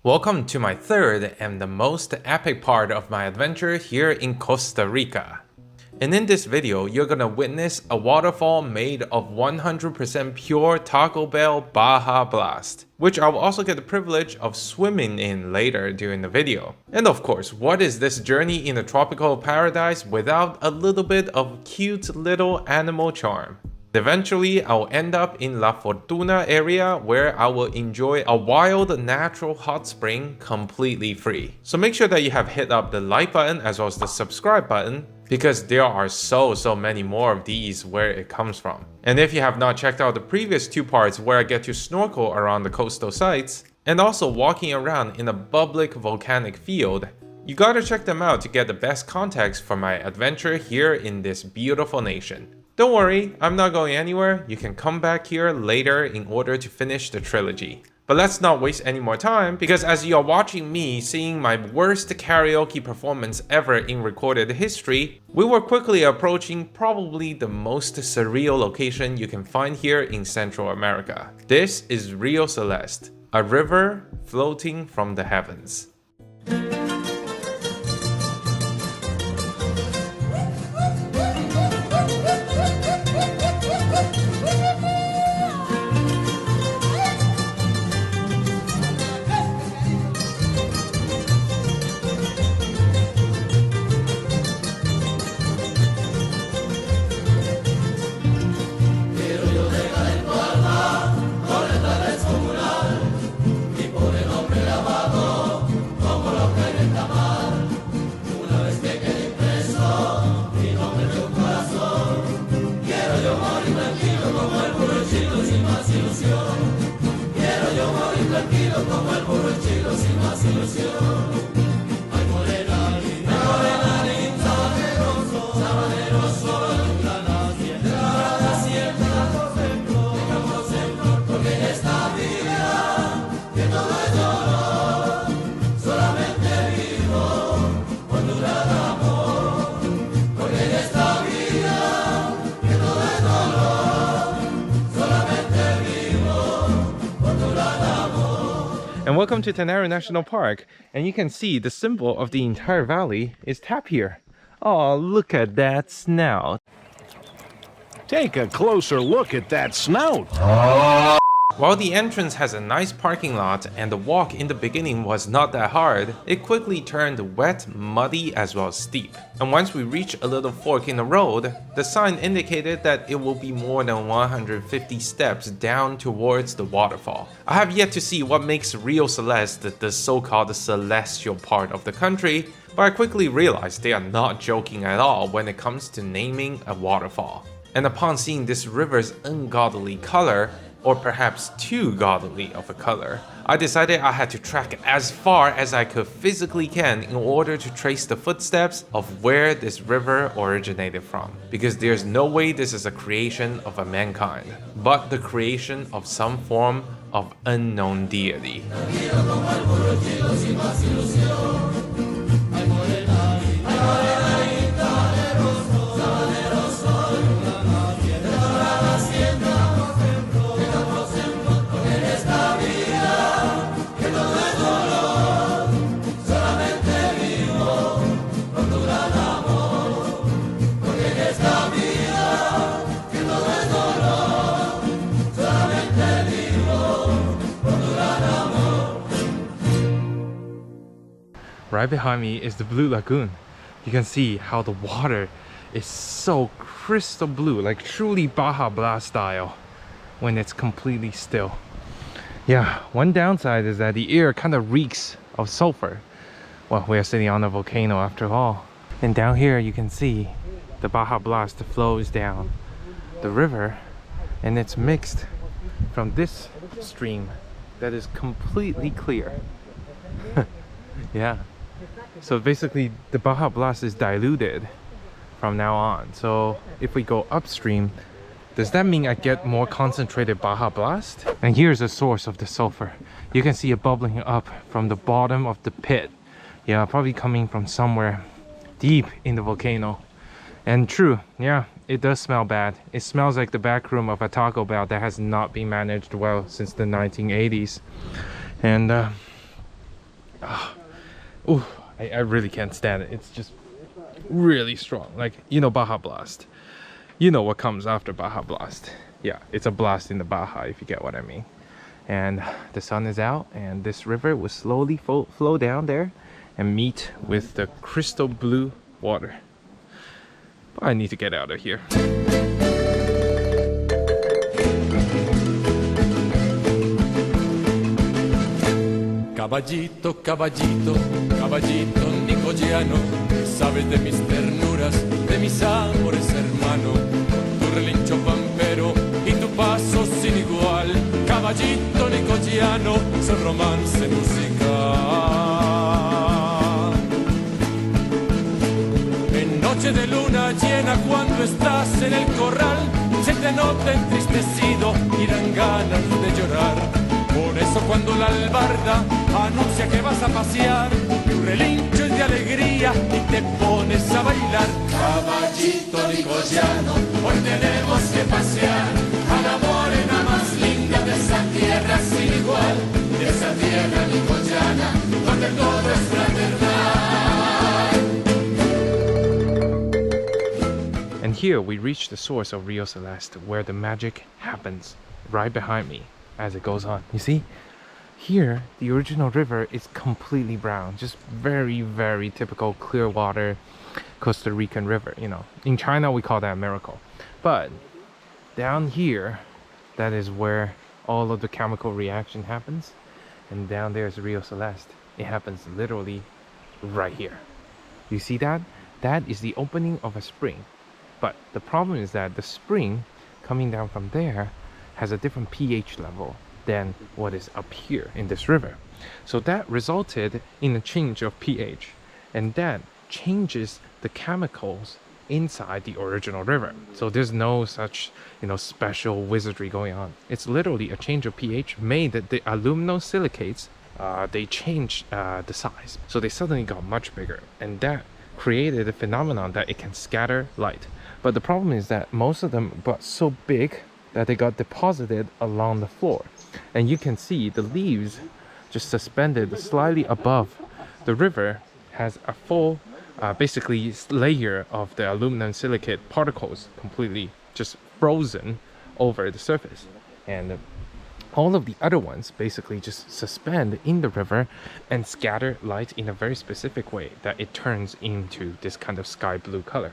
Welcome to my third and the most epic part of my adventure here in Costa Rica. And in this video, you're gonna witness a waterfall made of 100% pure Taco Bell Baja Blast, which I'll also get the privilege of swimming in later during the video. And of course, what is this journey in a tropical paradise without a little bit of cute little animal charm? Eventually, I'll end up in La Fortuna area where I will enjoy a wild natural hot spring completely free. So make sure that you have hit up the like button as well as the subscribe button because there are so many more of these where it comes from. And if you have not checked out the previous two parts where I get to snorkel around the coastal sites and also walking around in a public volcanic field, you gotta check them out to get the best context for my adventure here in this beautiful nation. Don't worry, I'm not going anywhere. You can come back here later in order to finish the trilogy. But let's not waste any more time because as you are watching me seeing my worst karaoke performance ever in recorded history, we were quickly approaching probably the most surreal location you can find here in Central America. This is Rio Celeste, a river floating from the heavens. And welcome to Tenerio National Park, and you can see the symbol of the entire valley is tapir. Oh, look at that snout. Take a closer look at that snout. While the entrance has a nice parking lot and the walk in the beginning was not that hard, it quickly turned wet, muddy, as well as steep. And once we reached a little fork in the road, the sign indicated that it will be more than 150 steps down towards the waterfall. I have yet to see what makes Rio Celeste the so-called celestial part of the country, but I quickly realized they are not joking at all when it comes to naming a waterfall. And upon seeing this river's ungodly color, or perhaps too godly of a color, I decided I had to trek as far as I could physically can in order to trace the footsteps of where this river originated from. Because there's no way this is a creation of a mankind, but the creation of some form of unknown deity. Right behind me is the Blue Lagoon. You can see how the water is so crystal blue, like truly Baja Blast style when it's completely still. Yeah, one downside is that the air kind of reeks of sulfur. Well, we are sitting on a volcano after all. And down here you can see the Baja Blast flows down the river and it's mixed from this stream that is completely clear. Yeah. So basically the Baja Blast is diluted from now on. So if we go upstream, does that mean I get more concentrated Baja Blast? And here's the source of the sulfur. You can see it bubbling up from the bottom of the pit. Yeah, probably coming from somewhere deep in the volcano. And true, yeah, it does smell bad. It smells like the back room of a Taco Bell that has not been managed well since the 1980s. And Ooh, I really can't stand it. It's just really strong. Like, you know, Baja Blast. You know what comes after Baja Blast. Yeah, it's a blast in the Baja, if you get what I mean. And the sun is out, and this river will slowly flow down there and meet with the crystal blue water. But I need to get out of here. Caballito, caballito, caballito nicayano, sabes de mis ternuras, de mis amores hermano, con tu relincho pampero y tu paso sin igual. Caballito nicayano, son romance musical. En noche de luna llena cuando estás en el corral, se te nota entristecido y dan ganas de llorar. Por eso cuando la albarda anuncia que vas a pasear, tu relincho es de alegría y te pones a bailar. Caballito nicayano, hoy tenemos que pasear a la morena más linda de esa tierra sin igual, de esa tierra nicayana, donde todo es fraternal. And here we reach the source of Rio Celeste, where the magic happens, right behind me. As it goes on, you see here the original river is completely brown, just very, very typical clear water Costa Rican river. You know, in China we call that a miracle, but down here, that is where all of the chemical reaction happens. And down there is Rio Celeste. It happens literally right here. You see that? That is the opening of a spring. But the problem is that the spring coming down from there has a different pH level than what is up here in this river. So that resulted in a change of pH, and that changes the chemicals inside the original river. So there's no such, you know, special wizardry going on. It's literally a change of pH made that the aluminosilicates, they changed the size. So they suddenly got much bigger, and that created a phenomenon that it can scatter light. But the problem is that most of them got so big that they got deposited along the floor, and you can see the leaves just suspended slightly above the river has a full basically layer of the aluminum silicate particles completely just frozen over the surface, and all of the other ones basically just suspend in the river and scatter light in a very specific way that it turns into this kind of sky blue color,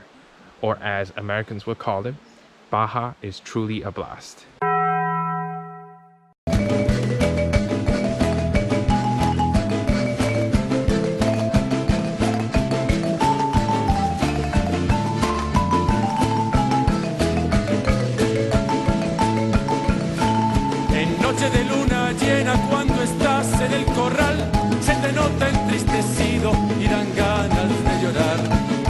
or as Americans would call it, Baja is truly a blast. En noche de luna llena cuando estás en el corral, se te nota entristecido y dan ganas de llorar.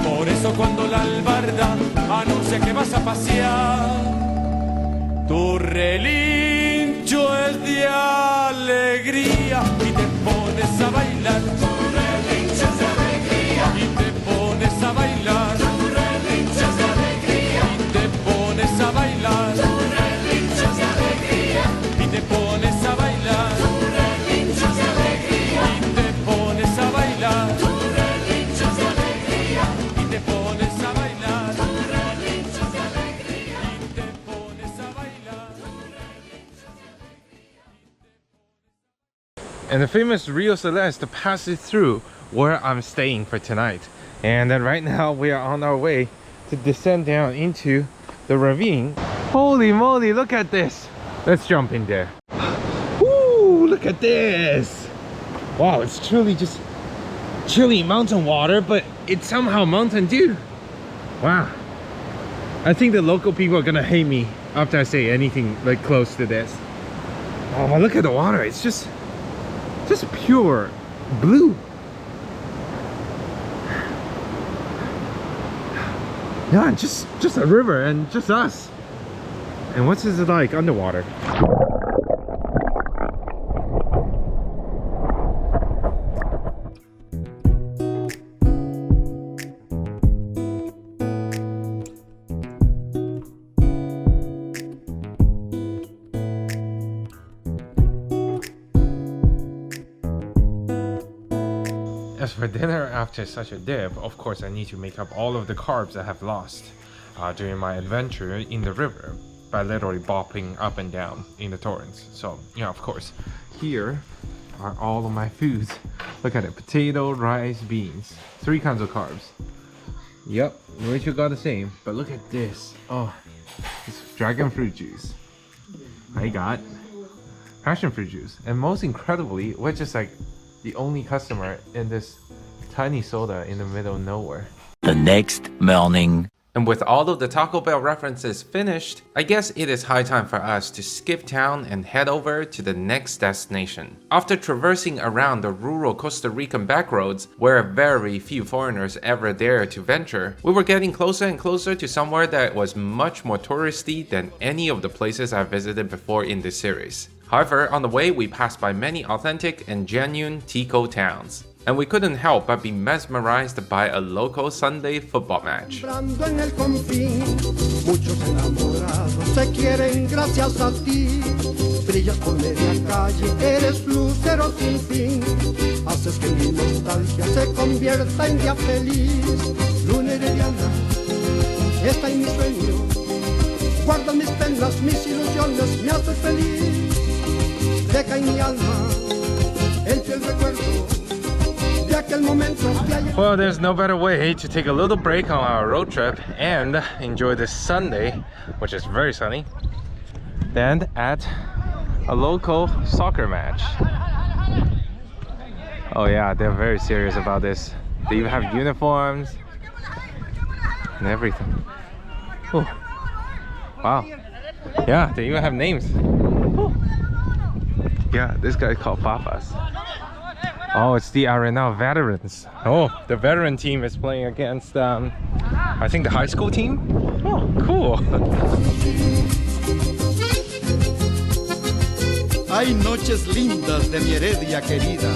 Por eso cuando la albarda anuncia que vas a pasear, tu relincho es de alegría y te pones a bailar. Tu relincho es de alegría y te pones a bailar. Tu relincho es de alegría y te pones a bailar. Tu relincho es de alegría y te pones a bailar. Tu relincho es de alegría y te pones a bailar. Tu relincho es de alegría y te pones a bailar. Tu relincho es de alegría y te pones a bailar. And the famous Rio Celeste passes through where I'm staying for tonight. And then right now we are on our way to descend down into the ravine. Holy moly, look at this. Let's jump in there. Woo, look at this. Wow, it's truly just chilly mountain water, but it's somehow Mountain Dew. Wow. I think the local people are gonna hate me after I say anything like close to this. Oh, but look at the water. It's just pure blue. Yeah, just a river and just us. And what's this like underwater? As for dinner after such a dip, of course I need to make up all of the carbs I have lost during my adventure in the river by literally bopping up and down in the torrents. So yeah, of course, here are all of my foods. Look at it, potato, rice, beans, 3 kinds of carbs. Yep, Rachel got the same, but look at this. Oh, it's dragon fruit juice. I got passion fruit juice, and most incredibly, we're just like the only customer in this tiny soda in the middle of nowhere. The next morning. And with all of the Taco Bell references finished, I guess it is high time for us to skip town and head over to the next destination. After traversing around the rural Costa Rican backroads, where very few foreigners ever dare to venture, we were getting closer and closer to somewhere that was much more touristy than any of the places I've visited before in this series. However, on the way we passed by many authentic and genuine Tico towns, and we couldn't help but be mesmerized by a local Sunday football match. Well, there's no better way to take a little break on our road trip and enjoy this Sunday, which is very sunny, than at a local soccer match. Oh yeah, they're very serious about this. They even have uniforms and everything. Oh, wow. Yeah, they even have names. Oh. Yeah, this guy's called Papas. Oh, it's the Arenal veterans. Oh, the veteran team is playing against, I think the high school team? Oh, cool. Hay noches lindas de mi Heredia querida.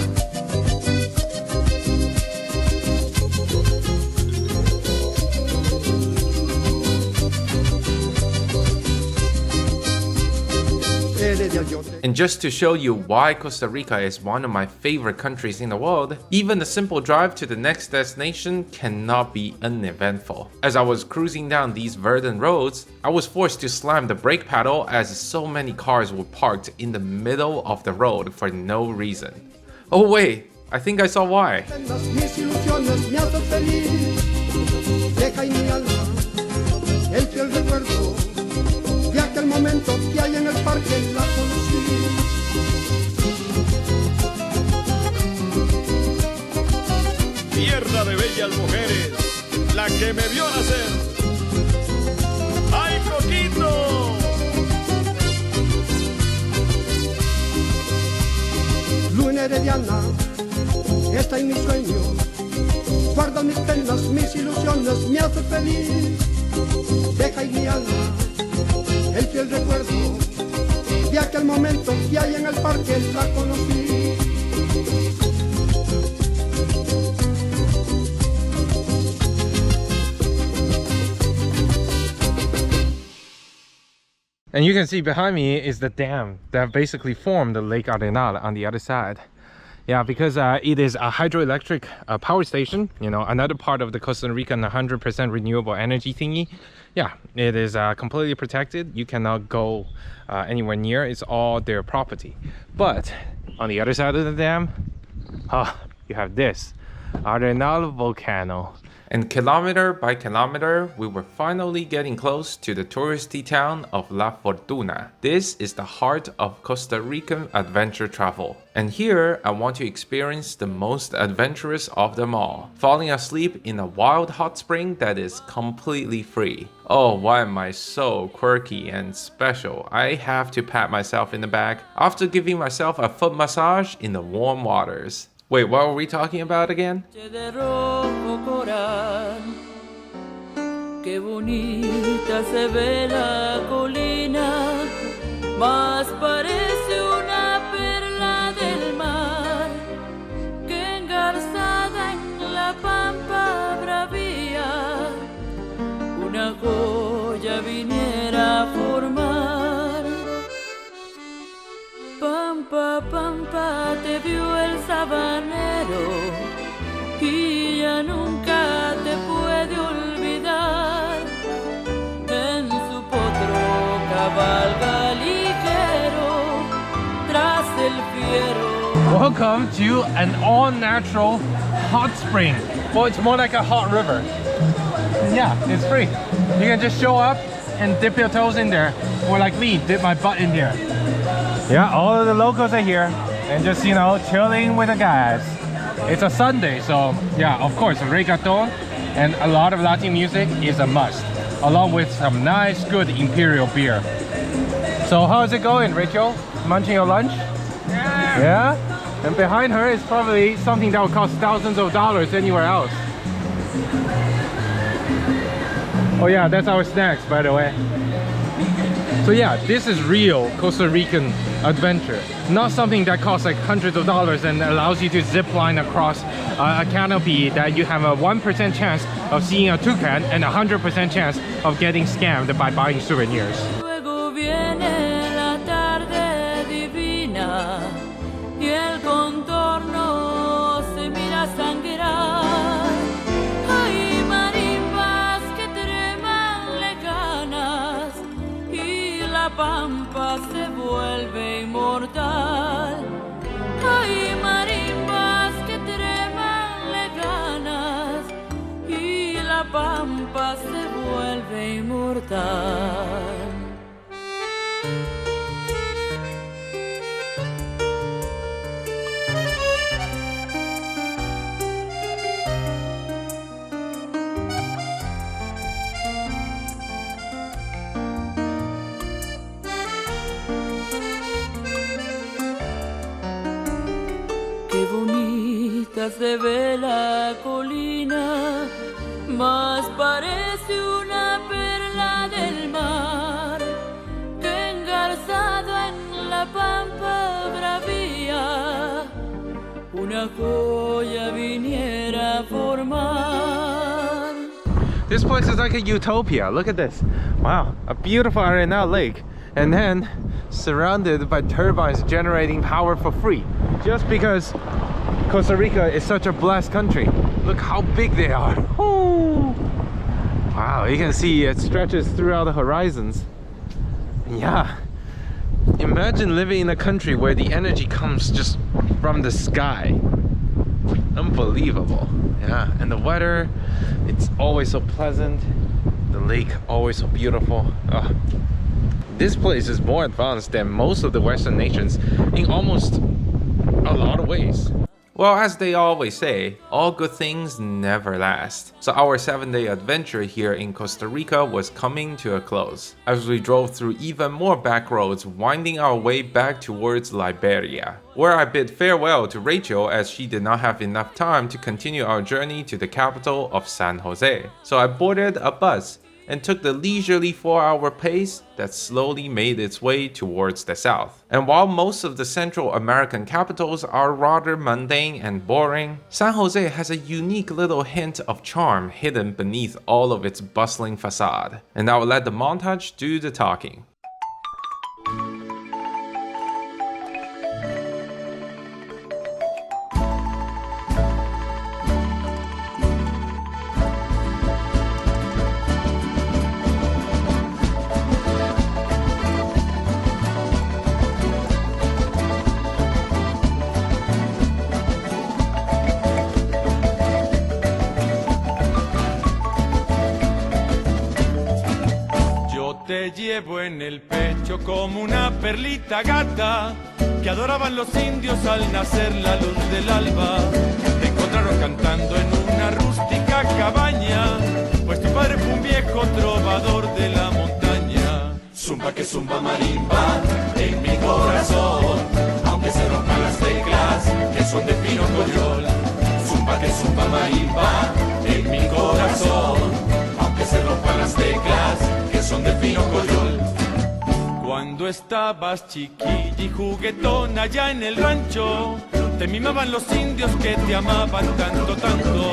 And just to show you why Costa Rica is one of my favorite countries in the world, even the simple drive to the next destination cannot be uneventful. As I was cruising down these verdant roads, I was forced to slam the brake pedal as so many cars were parked in the middle of the road for no reason. Oh wait, I think I saw why. Tierra de bellas mujeres, la que me vio nacer. ¡Ay, Coquito! Luna herediana, esta es mi sueño. Guarda mis penas, mis ilusiones, me hace feliz. Deja en mi alma el fiel recuerdo de aquel momento que hay en el parque la conocí. And you can see behind me is the dam that basically formed the Lake Arenal on the other side. Yeah, because it is a hydroelectric power station, you know, another part of the Costa Rican 100% renewable energy thingy. Yeah, it is completely protected. You cannot go anywhere near. It's all their property. But on the other side of the dam, you have this Arenal volcano. And kilometer by kilometer, we were finally getting close to the touristy town of La Fortuna. This is the heart of Costa Rican adventure travel. And here, I want to experience the most adventurous of them all, falling asleep in a wild hot spring that is completely free. Oh, why am I so quirky and special? I have to pat myself in the back after giving myself a foot massage in the warm waters. Wait, what were we talking about again? Qué bonita se ve la colina, más parece una perla del mar, que engarzada en la pampa bravía, una joya viniera a formar. Pampa, pampa, te vio el sabanero, y ya nunca te puede olvidar. En su potro cabalga ligero tras el fiero. Welcome to an all-natural hot spring. Well, it's more like a hot river. Yeah, it's free. You can just show up and dip your toes in there, or like me, dip my butt in here. Yeah, all of the locals are here and just, you know, chilling with the guys. It's a Sunday, so yeah, of course, reggaeton and a lot of Latin music is a must, along with some nice, good imperial beer. So how's it going, Rachel? Munching your lunch? Yeah? And behind her is probably something that would cost thousands of dollars anywhere else. Oh yeah, that's our snacks, by the way. So yeah, this is real Costa Rican adventure. Not something that costs like hundreds of dollars and allows you to zip line across a canopy that you have a 1% chance of seeing a toucan and a 100% chance of getting scammed by buying souvenirs. Luego viene la tarde divina y el contorno se mira sangrar. Hay marimbas que treman lejanas y la pampa se vuelve inmortal. Hay marimbas que treman lejanas y la pampa se vuelve inmortal. Qué bonita se ve la colina, más parece una perla del mar, que engarzado en la pampa bravía, una joya viniera a formar. This place is like a utopia. Look at this. Wow, a beautiful Arenal lake, and then surrounded by turbines generating power for free. Just because Costa Rica is such a blessed country. Look how big they are. Ooh. Wow, you can see it stretches throughout the horizons. Yeah, imagine living in a country where the energy comes just from the sky. Unbelievable. Yeah, and the weather, it's always so pleasant. The lake always so beautiful. Oh. This place is more advanced than most of the Western nations in almost a lot of ways. Well, as they always say, all good things never last. So our 7-day adventure here in Costa Rica was coming to a close, as we drove through even more back roads, winding our way back towards Liberia, where I bid farewell to Rachel as she did not have enough time to continue our journey to the capital of San Jose. So I boarded a bus and took the leisurely 4-hour pace that slowly made its way towards the south. And while most of the Central American capitals are rather mundane and boring, San Jose has a unique little hint of charm hidden beneath all of its bustling facade. And I will let the montage do the talking. Te llevo en el pecho como una perlita gata que adoraban los indios al nacer la luz del alba. Te encontraron cantando en una rústica cabaña, pues tu padre fue un viejo trovador de la montaña. Zumba que zumba marimba en mi corazón, aunque se rompan las teclas que son de pino coyol. Zumba que zumba marimba en mi corazón, aunque se rompan las teclas que son de pino coyol. Cuando estabas chiquilla y juguetón allá en el rancho, te mimaban los indios que te amaban tanto, tanto.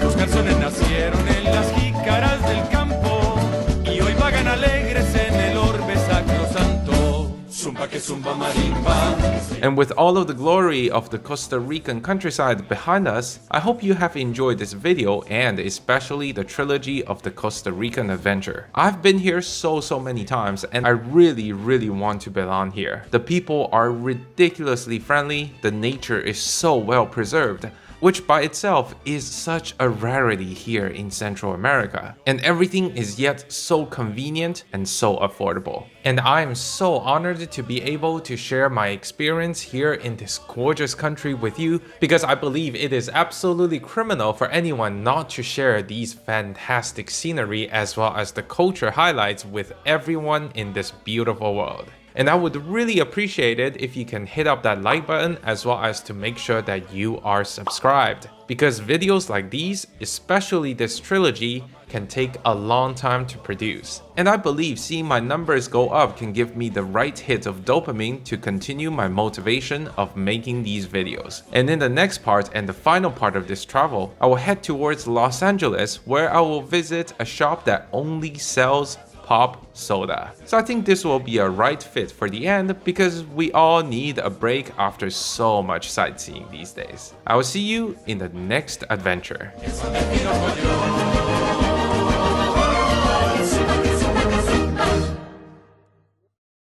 Tus canciones nacieron en las jícaras del campo y hoy vagan alegres en el orbe sacrosanto. Zumba samba que zumba marimba. And with all of the glory of the Costa Rican countryside behind us, I hope you have enjoyed this video and especially the trilogy of the Costa Rican adventure. I've been here so many times and I really want to belong here. The people are ridiculously friendly, the nature is so well preserved, which by itself is such a rarity here in Central America. And everything is yet so convenient and so affordable. And I am so honored to be able to share my experience here in this gorgeous country with you, because I believe it is absolutely criminal for anyone not to share these fantastic scenery as well as the culture highlights with everyone in this beautiful world. And I would really appreciate it if you can hit up that like button as well as to make sure that you are subscribed. Because videos like these, especially this trilogy, can take a long time to produce. And I believe seeing my numbers go up can give me the right hit of dopamine to continue my motivation of making these videos. And in the next part and the final part of this travel, I will head towards Los Angeles, where I will visit a shop that only sells pop soda. So I think this will be a right fit for the end because we all need a break after so much sightseeing these days. I will see you in the next adventure.